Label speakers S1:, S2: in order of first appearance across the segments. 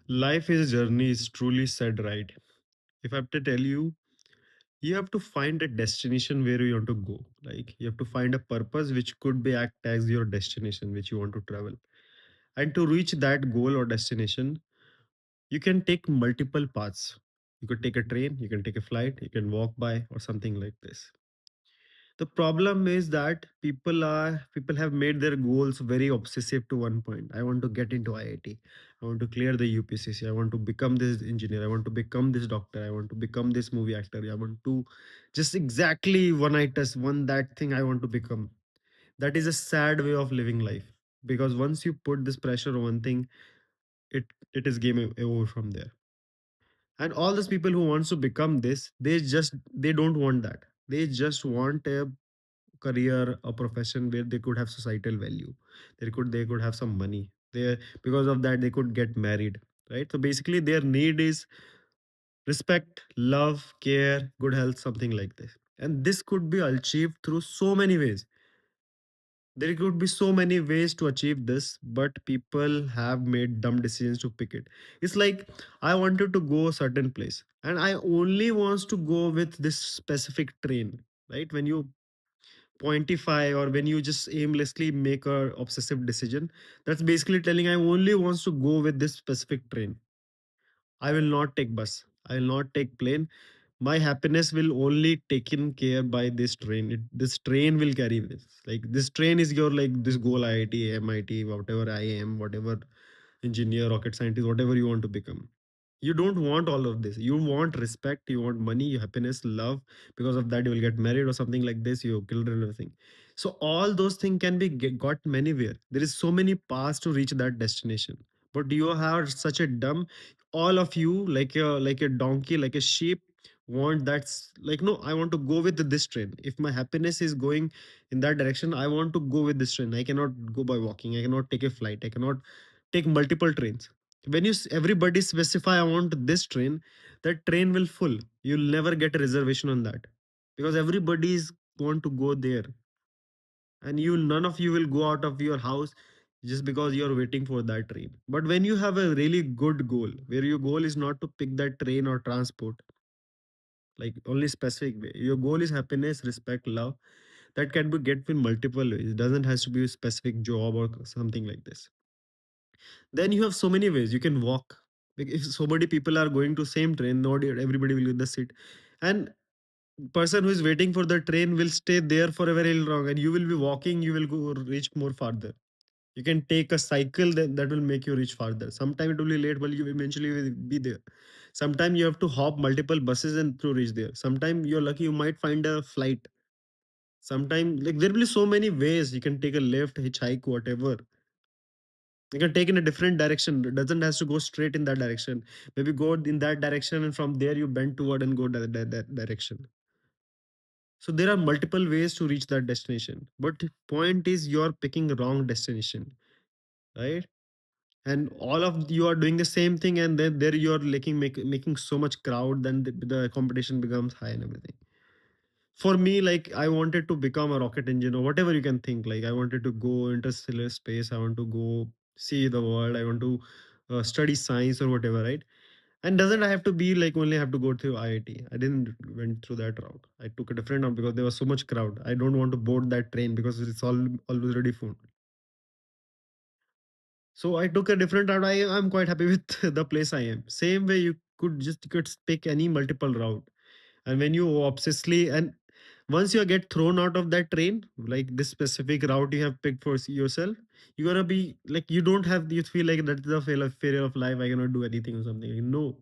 S1: Life is a journey is truly said right. If I have to tell you, you have to find a destination where you want to go. Like you have to find a purpose which could be act as your destination which you want to travel. And to reach that goal or destination, you can take multiple paths. You could take a train, you can take a flight, you can walk by or something like this. The problem is that people have made their goals very obsessive to one point. I want to get into IIT. I want to clear the UPCC. I want to become this engineer. I want to become this doctor. I want to become this movie actor. I want to just exactly one I test one that thing I want to become. That is a sad way of living life, because once you put this pressure on one thing, it is over from there. And all those people who wants to become this, they don't want that. They just want a career, a profession where they could have societal value. They could have some money. They, because of that they could get married, right? So basically their need is respect, love, care, good health, something like this. And this could be achieved through so many ways. There could be so many ways to achieve this, but people have made dumb decisions to pick it. It's like I wanted to go a certain place and I only wants to go with this specific train, right? When you pointify or when you just aimlessly make a obsessive decision, that's basically telling I only wants to go with this specific train. I will not take bus, I will not take plane. My happiness will only taken care by this train. This train will carry this. Like this train is your like this goal, IIT, MIT, whatever I am, whatever engineer, rocket scientist, whatever you want to become. You don't want all of this. You want respect, you want money, you happiness, love. Because of that you will get married or something like this, you killed and everything. So all those things can be got anywhere. There is so many paths to reach that destination. But you are such a dumb, all of you like a donkey, like a sheep, want that's like, no, I want to go with this train. If my happiness is going in that direction, I want to go with this train. I cannot go by walking, I cannot take a flight, I cannot take multiple trains. When everybody specify I want this train, that train will full. You'll never get a reservation on that, because everybody is want to go there. And you, none of you will go out of your house just because you're waiting for that train. But when you have a really good goal, where your goal is not to pick that train or transport, like only specific way, your goal is happiness, respect, love, that can be get in multiple ways. It doesn't has to be a specific job or something like this. Then you have so many ways. You can walk. Like if so many people are going to same train, not everybody will in the seat. And person who is waiting for the train will stay there for a very long, and you will be walking, you will go reach more farther. You can take a cycle that will make you reach farther. Sometime it will be late, but you eventually will be there. Sometime you have to hop multiple buses and to reach there. Sometime you're lucky, you might find a flight. Sometime like there will be so many ways. You can take a lift, hitchhike, whatever. You can take in a different direction. It doesn't has to go straight in that direction. Maybe go in that direction and from there you bend toward and go that direction. So there are multiple ways to reach that destination, but point is you're picking wrong destination, right? And all of you are doing the same thing, and then there you're making so much crowd, then the competition becomes high and everything. For me, like I wanted to become a rocket engineer, whatever you can think. Like I wanted to go interstellar space, I want to go see the world, I want to study science or whatever, right? And doesn't I have to be like only have to go through IIT? I didn't went through that route. I took a different route because there was so much crowd. I don't want to board that train because it's all already full. So I took a different route. I'm quite happy with the place I am. Same way you could pick any multiple route. And when you obsessively and once you get thrown out of that train, like this specific route you have picked for yourself, you're gonna be like you don't have you feel like that's the failure of life. I cannot do anything or something. Like, no,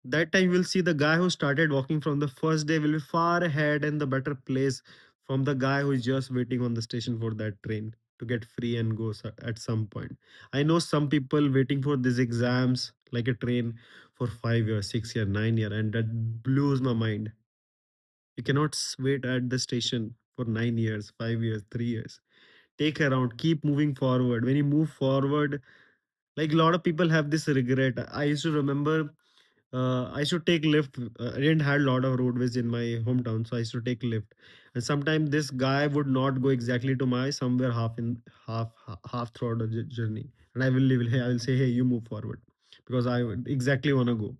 S1: that time you will see the guy who started walking from the first day will be far ahead and the better place from the guy who is just waiting on the station for that train to get free and go at some point. I know some people waiting for these exams like a train for 5 years, 6 years, 9 years, and that blows my mind. You cannot wait at the station for 9 years, 5 years, 3 years. Take around, keep moving forward. When you move forward, like a lot of people have this regret. I used to remember I should take lift. I didn't had a lot of roadways in my hometown, so I used to take lift. And sometimes this guy would not go exactly to my somewhere half throughout the journey, and I will leave. Hey, I will say, hey, you move forward because I would exactly want to go.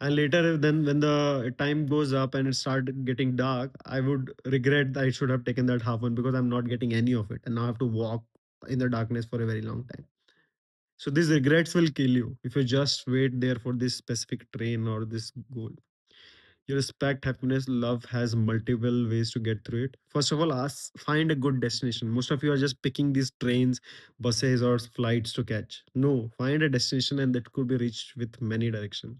S1: And later, then when the time goes up and it started getting dark, I would regret that I should have taken that half one because I'm not getting any of it, and now I have to walk in the darkness for a very long time. So these regrets will kill you if you just wait there for this specific train or this goal. You respect happiness, love has multiple ways to get through it. First of all, ask, find a good destination. Most of you are just picking these trains, buses, or flights to catch. No, find a destination and that could be reached with many directions.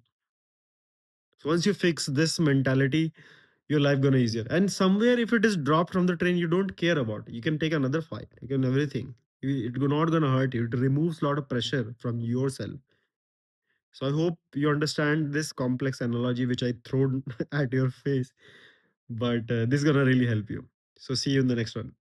S1: So once you fix this mentality, your life gonna easier. And somewhere, if it is dropped from the train, you don't care about. You can take another flight. You can everything. It not gonna hurt you. It removes a lot of pressure from yourself. So I hope you understand this complex analogy which I thrown at your face, but this is gonna really help you. So see you in the next one.